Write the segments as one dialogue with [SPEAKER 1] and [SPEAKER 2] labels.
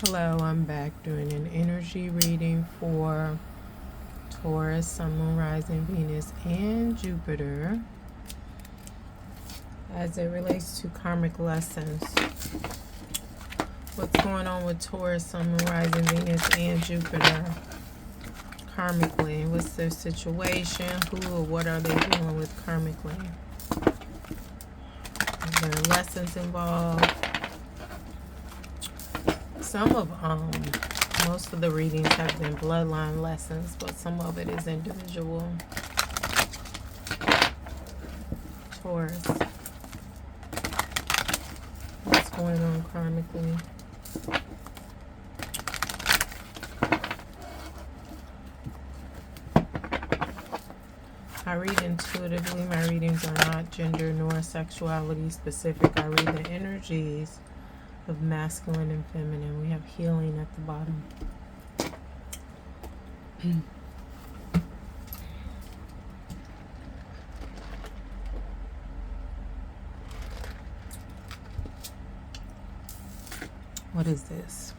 [SPEAKER 1] Hello, I'm back doing an energy reading for Taurus, Sun, Moon, Rising, Venus, and Jupiter as it relates to karmic lessons. What's going on with Taurus, Sun, Moon, Rising, Venus, and Jupiter karmically? What's their situation? Who or what are they dealing with karmically? Are there lessons involved? Some of most of the readings have been bloodline lessons, but some of it is individual. Taurus. What's going on karmically? I read intuitively. My readings are not gender nor sexuality specific. I read the energies of masculine and feminine. We have healing at the bottom. What is this?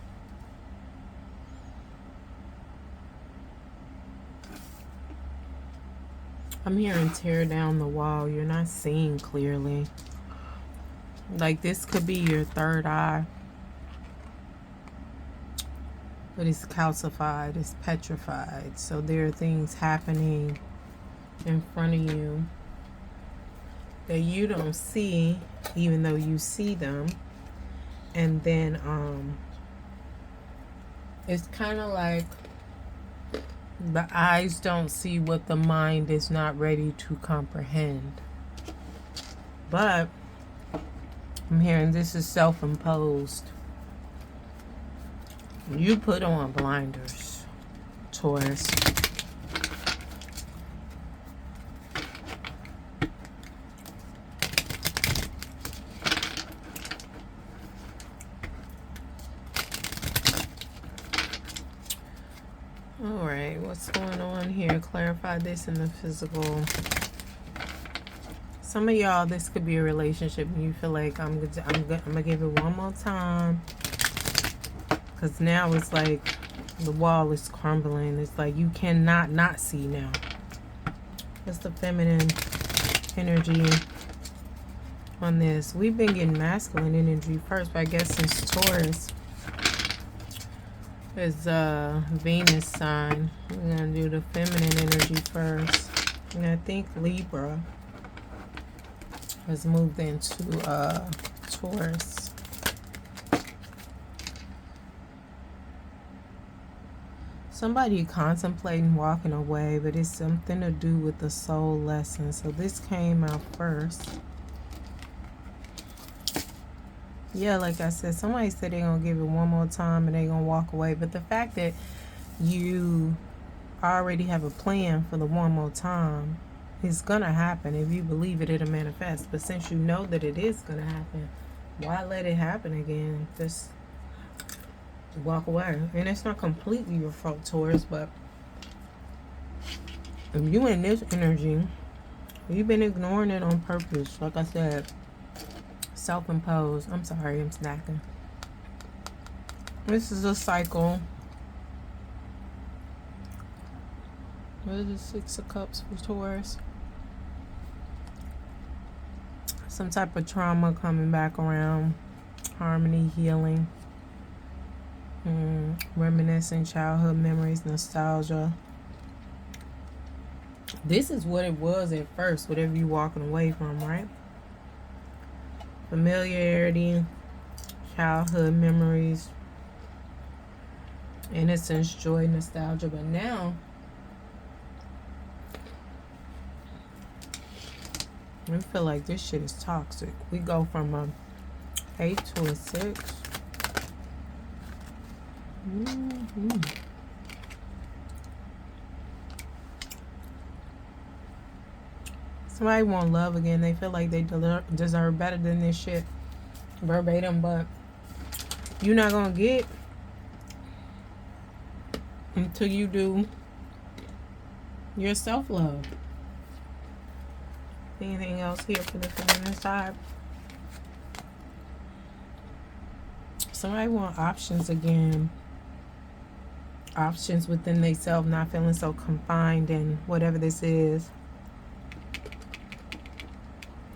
[SPEAKER 1] I'm hearing tear down the wall. You're not seeing clearly. Like this could be your third eye. But it's calcified. It's petrified. So there are things happening in front of you that you don't see, even though you see them. And then it's kind of like the eyes don't see what the mind is not ready to comprehend. But I'm hearing this is self-imposed. You put on blinders, Taurus. All right, what's going on here? Clarify this in the physical. Some of y'all, this could be a relationship and you feel like I'm gonna give it one more time. Because now it's like the wall is crumbling. It's like you cannot not see now. That's the feminine energy on this. We've been getting masculine energy first, but I guess since Taurus is Venus sign, we're going to do the feminine energy first. And I think Libra has moved into Taurus. Somebody contemplating walking away, but it's something to do with the soul lesson. So this came out first. Yeah, like I said, somebody said they're going to give it one more time and they're going to walk away. But the fact that you already have a plan for the one more time is going to happen. If you believe it, it'll manifest. But since you know that it is going to happen, why let it happen again? Just walk away. And it's not completely your fault, Taurus, but if you in this energy, you've been ignoring it on purpose. Like I said, self-imposed. I'm sorry, I'm snacking. This is a cycle. What is the Six of Cups for Taurus? Some type of trauma coming back around. Harmony, healing. Reminiscing childhood memories, nostalgia. This is what it was at first, whatever you're walking away from, right? Familiarity, childhood memories, innocence, joy, nostalgia. But now, we feel like this shit is toxic. We go from a 8 to a 6. Somebody want love again. They feel like they deserve better than this shit. Verbatim, but you're not gonna get until you do your self-love. Anything else here for the feminine side? Somebody want options again. Options within themselves, not feeling so confined in whatever this is.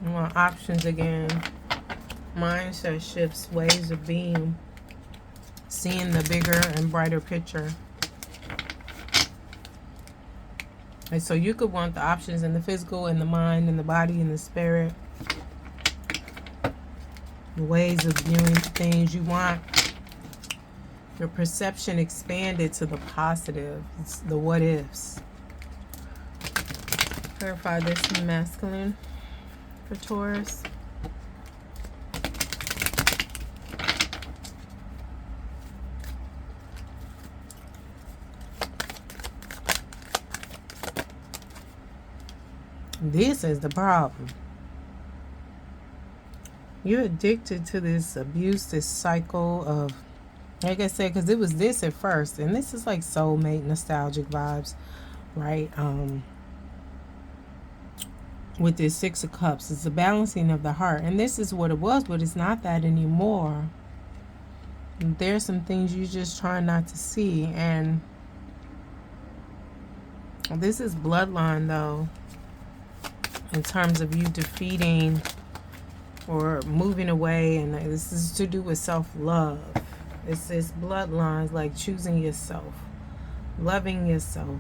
[SPEAKER 1] You want options again. Mindset shifts, ways of being. Seeing the bigger and brighter picture. And so you could want the options in the physical, in the mind, in the body, in the spirit. The ways of viewing things. You want your perception expanded to the positive. It's the what ifs. Clarify this in masculine for Taurus. This is the problem. You're addicted to this abuse, this cycle of, like I said, because it was this at first, and this is like soulmate nostalgic vibes, right? With this Six of Cups, it's the balancing of the heart, and this is what it was, but it's not that anymore. There's some things you just try not to see, and this is bloodline though, in terms of you defeating or moving away, and this is to do with self-love. It's bloodlines, like choosing yourself, loving yourself.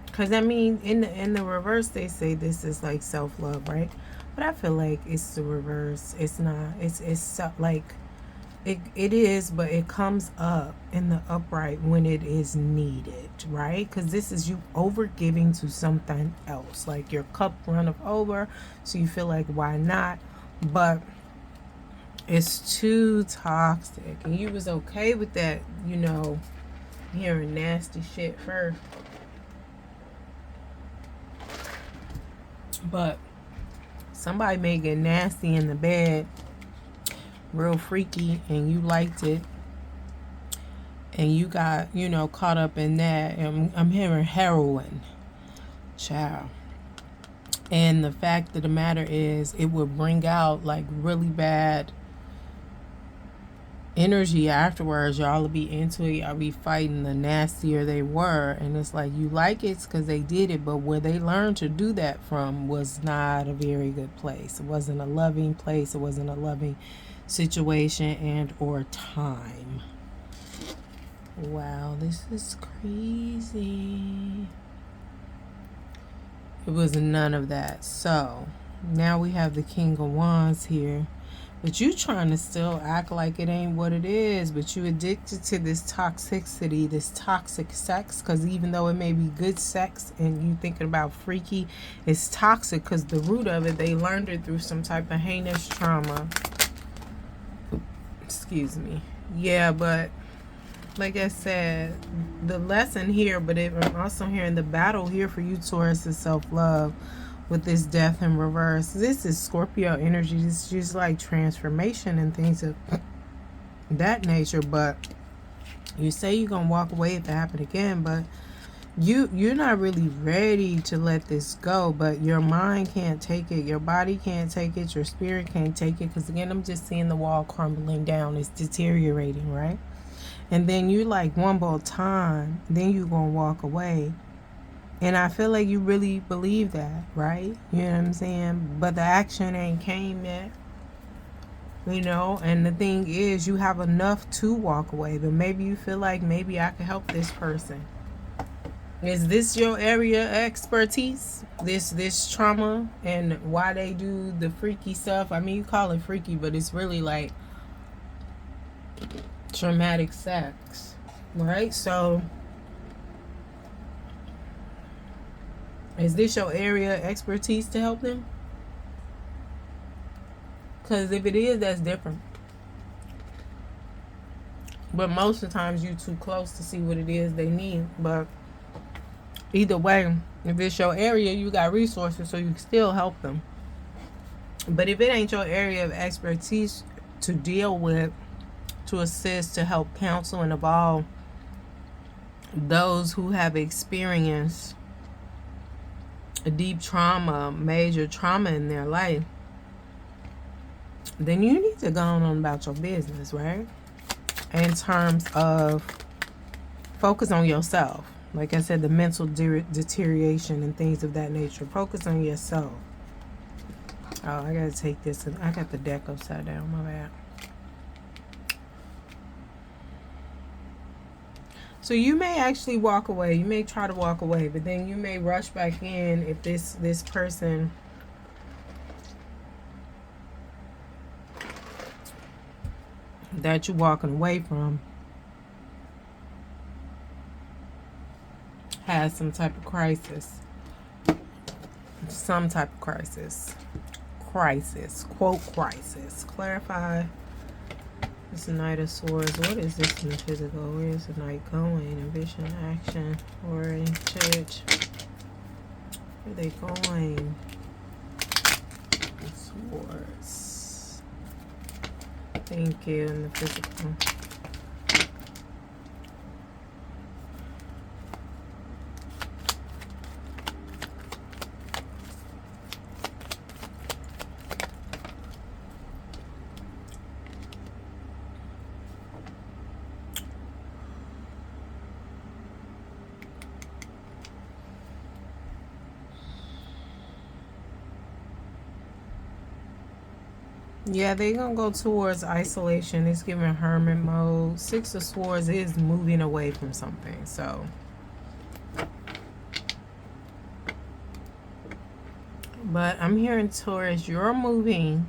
[SPEAKER 1] Because I mean, in the reverse, they say this is like self-love, right? But I feel like it's the reverse. It's not. It's like it is, but it comes up in the upright when it is needed, right? Because this is you over giving to something else, like your cup runneth over, so you feel like why not? But it's too toxic, and you was okay with that, you know, hearing nasty shit first. But somebody may get nasty in the bed, real freaky, and you liked it, and you got, you know, caught up in that. And I'm hearing heroin, child. And the fact of the matter is, it will bring out like really bad energy afterwards. Y'all will be into it. Y'all be fighting the nastier they were, and it's like you like it because they did it, but where they learned to do that from was not a very good place. It wasn't a loving place. It wasn't a loving situation and or time. Wow, this is crazy. It was none of that. So now we have the King of Wands here. But you trying to still act like it ain't what it is. But you addicted to this toxicity, this toxic sex. Because even though it may be good sex and you thinking about freaky, it's toxic because the root of it, they learned it through some type of heinous trauma. Excuse me. Yeah, but like I said, the lesson here, but I'm also hearing the battle here for you, Taurus, is self-love. With this death in reverse, this is Scorpio energy. This is just like transformation and things of that nature. But you say you're gonna walk away if it happen again, but you're not really ready to let this go. But your mind can't take it, your body can't take it, your spirit can't take it, because again, I'm just seeing the wall crumbling down. It's deteriorating, right? And then you like one more time, then you're gonna walk away. And I feel like you really believe that, right? You know what I'm saying? But the action ain't came yet. You know, and the thing is, you have enough to walk away. But maybe you feel like maybe I can help this person. Is this your area of expertise? This trauma and why they do the freaky stuff? I mean, you call it freaky, but it's really like traumatic sex, right? So is this your area of expertise to help them? Because if it is, that's different. But most of the times you're too close to see what it is they need. But either way, if it's your area, you got resources, so you can still help them. But if it ain't your area of expertise to deal with, to assist, to help counsel and evolve those who have experienced a deep trauma, major trauma in their life, then you need to go on about your business, right? In terms of focus on yourself. Like I said, the mental deterioration and things of that nature. Focus on yourself. Oh, I gotta take this. I got the deck upside down. My bad. So you may actually walk away. You may try to walk away, but then you may rush back in if this person that you're walking away from has some type of crisis. Some type of crisis. Crisis. Quote crisis. Clarify. It's the Knight of Swords. What is this in the physical? Where is the Knight going? Ambition, action, worry, church. Where are they going? Swords. Thank you in the physical. Yeah, they're going to go towards isolation. It's giving hermit mode. Six of Swords is moving away from something. So, but I'm hearing Taurus, you're moving.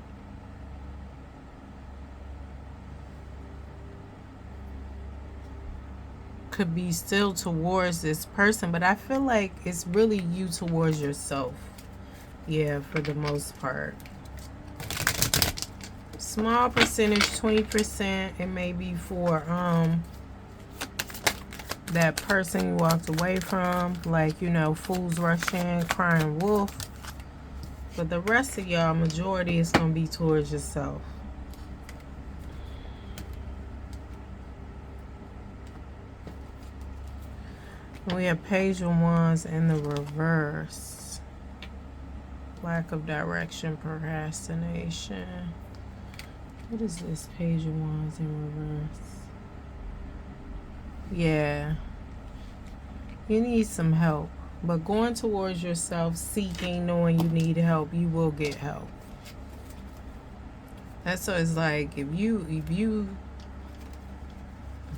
[SPEAKER 1] Could be still towards this person, but I feel like it's really you towards yourself. Yeah, for the most part. Small percentage, 20%. It may be for that person you walked away from, like, you know, fools rush in, crying wolf. But the rest of y'all, majority is gonna be towards yourself. We have Page of Wands in the reverse. Lack of direction, procrastination. What is this? Page of Wands in reverse. Yeah. You need some help. But going towards yourself, seeking, knowing you need help, you will get help. That's so it's like if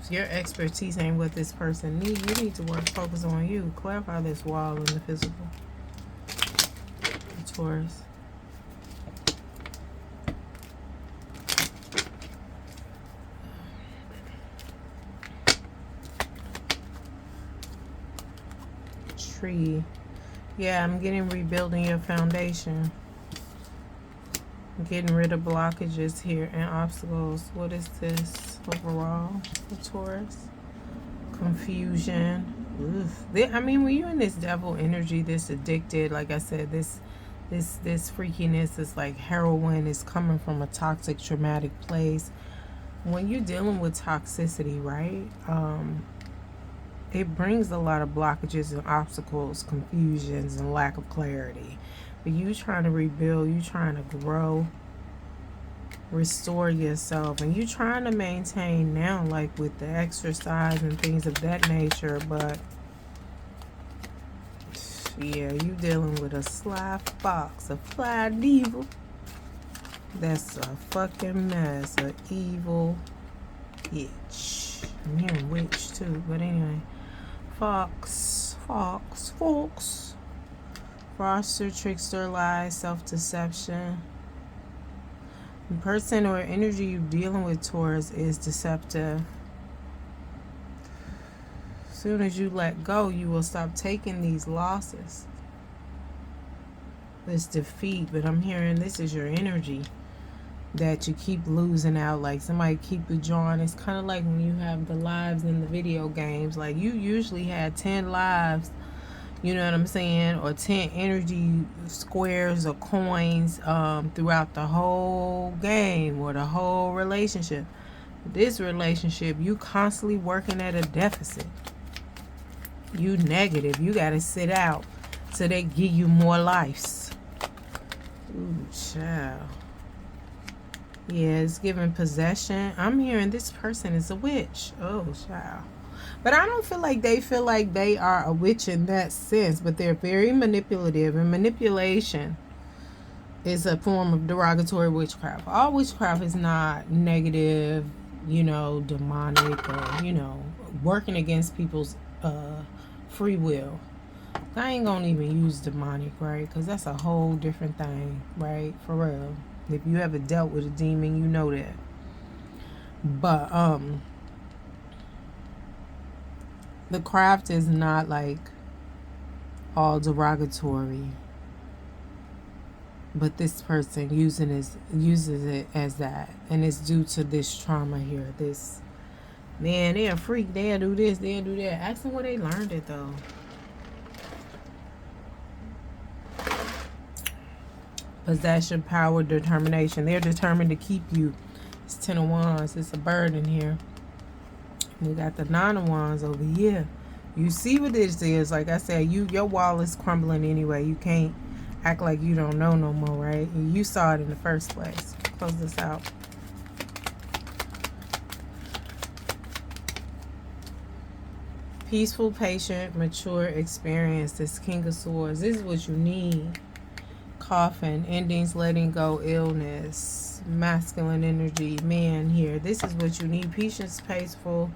[SPEAKER 1] your expertise ain't what this person needs, you need to focus on you. Clarify this wall in the physical. Taurus. Tree. Yeah, I'm rebuilding your foundation. I'm getting rid of blockages here and obstacles. What is this overall for Taurus? Confusion. Oof. I mean, when you're in this devil energy, this addicted, like I said, this freakiness is like heroin. Is coming from a toxic, traumatic place. When you're dealing with toxicity, right? It brings a lot of blockages and obstacles, confusions, and lack of clarity. But you trying to rebuild, you trying to grow, restore yourself, and you trying to maintain now, like with the exercise and things of that nature. But yeah, you dealing with a sly fox, a fly devil. That's a fucking mess, an evil bitch. I'm hearing witch too, but anyway. Fox. Fraudster, trickster, lies, self-deception. The person or energy you're dealing with, Taurus, is deceptive. As soon as you let go, you will stop taking these losses. This defeat, but I'm hearing this is your energy. That you keep losing out, like somebody keep withdrawing. It's kind of like when you have the lives in the video games, like you usually had 10 lives, you know what I'm saying, or 10 energy squares or coins throughout the whole game or the whole relationship. This relationship, you constantly working at a deficit. You negative. You got to sit out so they give you more lives. Ooh, child. Yeah, it's giving possession. I'm hearing this person is a witch. Oh, child. But I don't feel like they feel like they are a witch in that sense, but they're very manipulative, and manipulation is a form of derogatory witchcraft. All witchcraft is not negative, you know, demonic, or, you know, working against people's free will. I ain't gonna even use demonic, right? Because that's a whole different thing, right? For real. If you ever dealt with a demon, you know that. But the craft is not like all derogatory. But this person uses it as that, and it's due to this trauma here. This man, they're a freak. They'll do this, they'll do that. Ask them where they learned it though. Possession, power, determination. They're determined to keep you. It's 10 of Wands. It's a bird in here. We got the 9 of Wands over here. You see what this is. Like I said, your wall is crumbling anyway. You can't act like you don't know no more, right? You saw it in the first place. Close this out. Peaceful, patient, mature experience. This King of Swords. This is what you need. Coffin, endings, letting go, illness, masculine energy, man here. This is what you need. Patience, peaceful,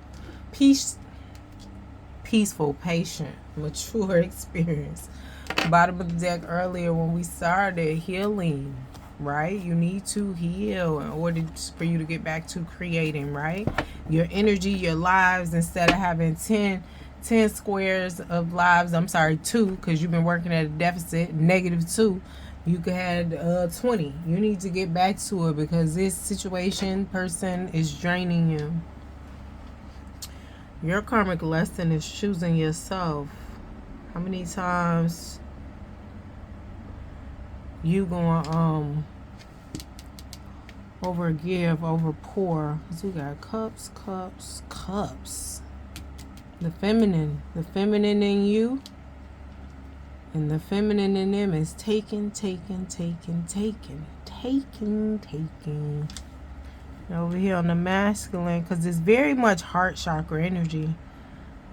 [SPEAKER 1] patient, mature experience. Bottom of the deck earlier when we started, healing, right? You need to heal in order for you to get back to creating, right? Your energy, your lives, instead of having 10 squares of lives, I'm sorry, 2, because you've been working at a deficit, -2. You could have 20. You need to get back to it because this situation, person is draining you. Your karmic lesson is choosing yourself. How many times you gonna overgive, over pour? Because we got cups, cups, cups. The feminine in you. And the feminine in them is taking. Over here on the masculine, because it's very much heart chakra energy.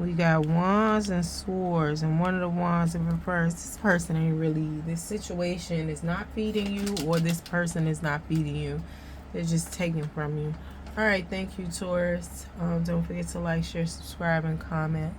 [SPEAKER 1] We got Wands and Swords, and one of the Wands in reverse. This person ain't really, this situation is not feeding you, or this person is not feeding you. They're just taking from you. All right, thank you, Taurus. Don't forget to like, share, subscribe, and comment.